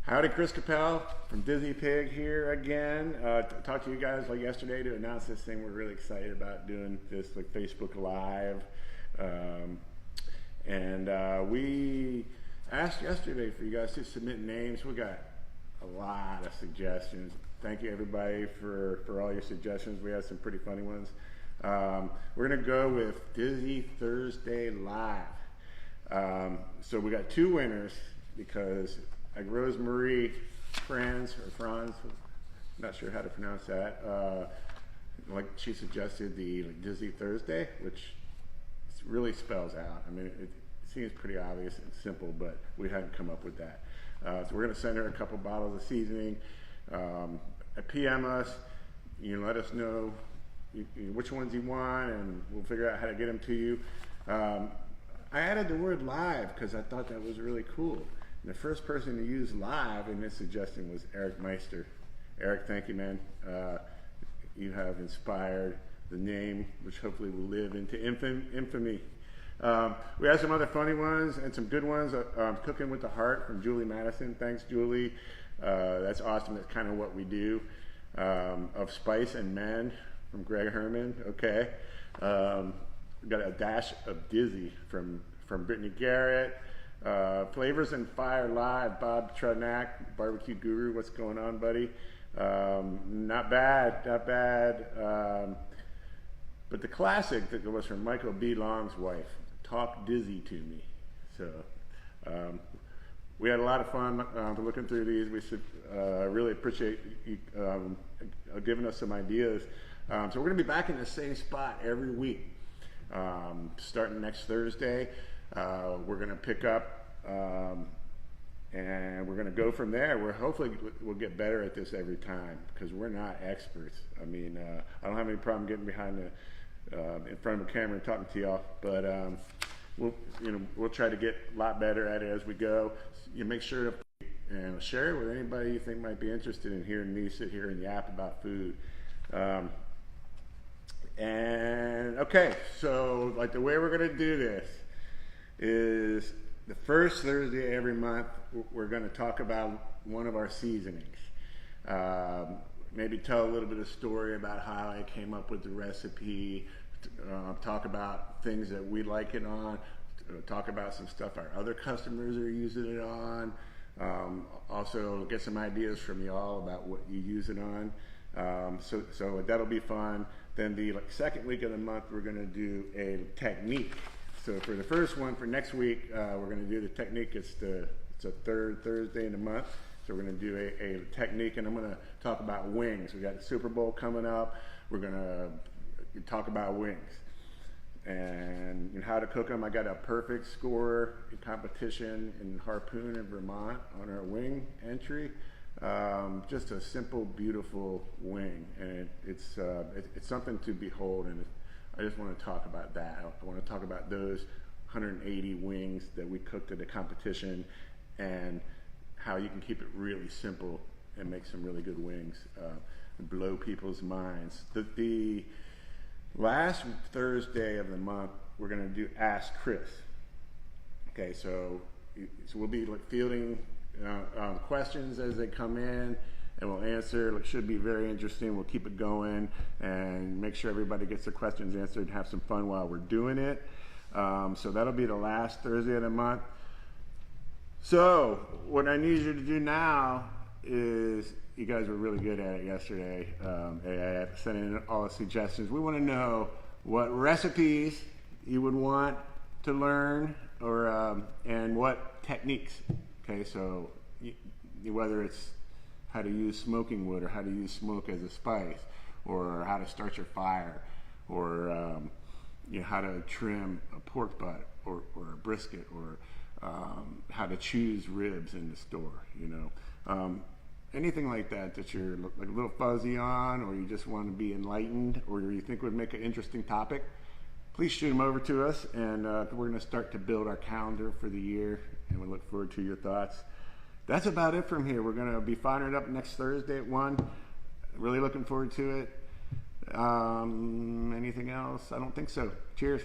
Howdy, Chris Capel from Dizzy Pig here again. Talked to you guys like yesterday to announce this thing. We're really excited about doing this like Facebook Live. We asked yesterday for you guys to submit names. We got a lot of suggestions. Thank you everybody for all your suggestions. We had some pretty funny ones. We're gonna go with Dizzy Thursday Live. So we got two winners because like Rosemary Franz, not sure how to pronounce that. Like she suggested the Dizzy Thursday, which really spells out. I mean, it seems pretty obvious and simple, but we hadn't come up with that. So we're gonna send her a couple bottles of seasoning. PM us, let us know which ones you want, and we'll figure out how to get them to you. I added the word live because I thought that was really cool. And the first person to use live in this suggestion was Eric Meister. Eric, thank you, man. You have inspired the name, which hopefully will live into infamy. We had some other funny ones and some good ones. Cooking with the Heart from Julie Madison. Thanks, Julie. That's awesome. That's kind of what we do. Of Spice and Men from Greg Herman. Okay. We got a dash of Dizzy from Brittany Garrett. Flavors and Fire Live, Bob Trudnak, Barbecue Guru. What's going on, buddy? Not bad, not bad. But the classic that was from Michael B. Long's wife, Talk Dizzy to Me. So we had a lot of fun looking through these. We should really appreciate you giving us some ideas. So we're going to be back in the same spot every week, starting next Thursday. We're going to pick up and we're going to go from there. Hopefully we'll get better at this every time because we're not experts. I mean, I don't have any problem getting behind in front of a camera and talking to y'all, but we'll try to get a lot better at it as we go. You make sure to share it with anybody you think might be interested in hearing me sit here and yap about food. And okay, so like the way we're going to do this is the first Thursday every month we're going to talk about one of our seasonings. Maybe tell a little bit of story about how I came up with the recipe, talk about things that we like it on, talk about some stuff our other customers are using it on, also get some ideas from y'all about what you use it on. So that'll be fun. Then the second week of the month we're going to do a technique. So for the first one, for next week, we're going to do the technique. It's a third Thursday in the month. So we're going to do a technique, and I'm going to talk about wings. We got the Super Bowl coming up. We're going to talk about wings and how to cook them. I got a perfect score competition in Harpoon in Vermont on our wing entry. Just a simple, beautiful wing, and it's something to behold. And I just want to talk about that. I want to talk about those 180 wings that we cooked at the competition and how you can keep it really simple and make some really good wings and blow people's minds. The last Thursday of the month, we're going to do Ask Chris. Okay, so we'll be fielding questions as they come in, and we'll answer. It should be very interesting. We'll keep it going and make sure everybody gets their questions answered and have some fun while we're doing it. So that'll be the last Thursday of the month. So what I need you to do now is, you guys were really good at it yesterday. I sent in all the suggestions. We want to know what recipes you would want to learn, or and what techniques. Okay, so whether it's how to use smoking wood, or how to use smoke as a spice, or how to start your fire, or how to trim a pork butt or a brisket, or how to choose ribs in the store. Anything like that you're like a little fuzzy on, or you just want to be enlightened, or you think would make an interesting topic, please shoot them over to us, and we're going to start to build our calendar for the year, and we look forward to your thoughts. That's about it from here. We're going to be firing it up next Thursday at 1. Really looking forward to it. Anything else? I don't think so. Cheers.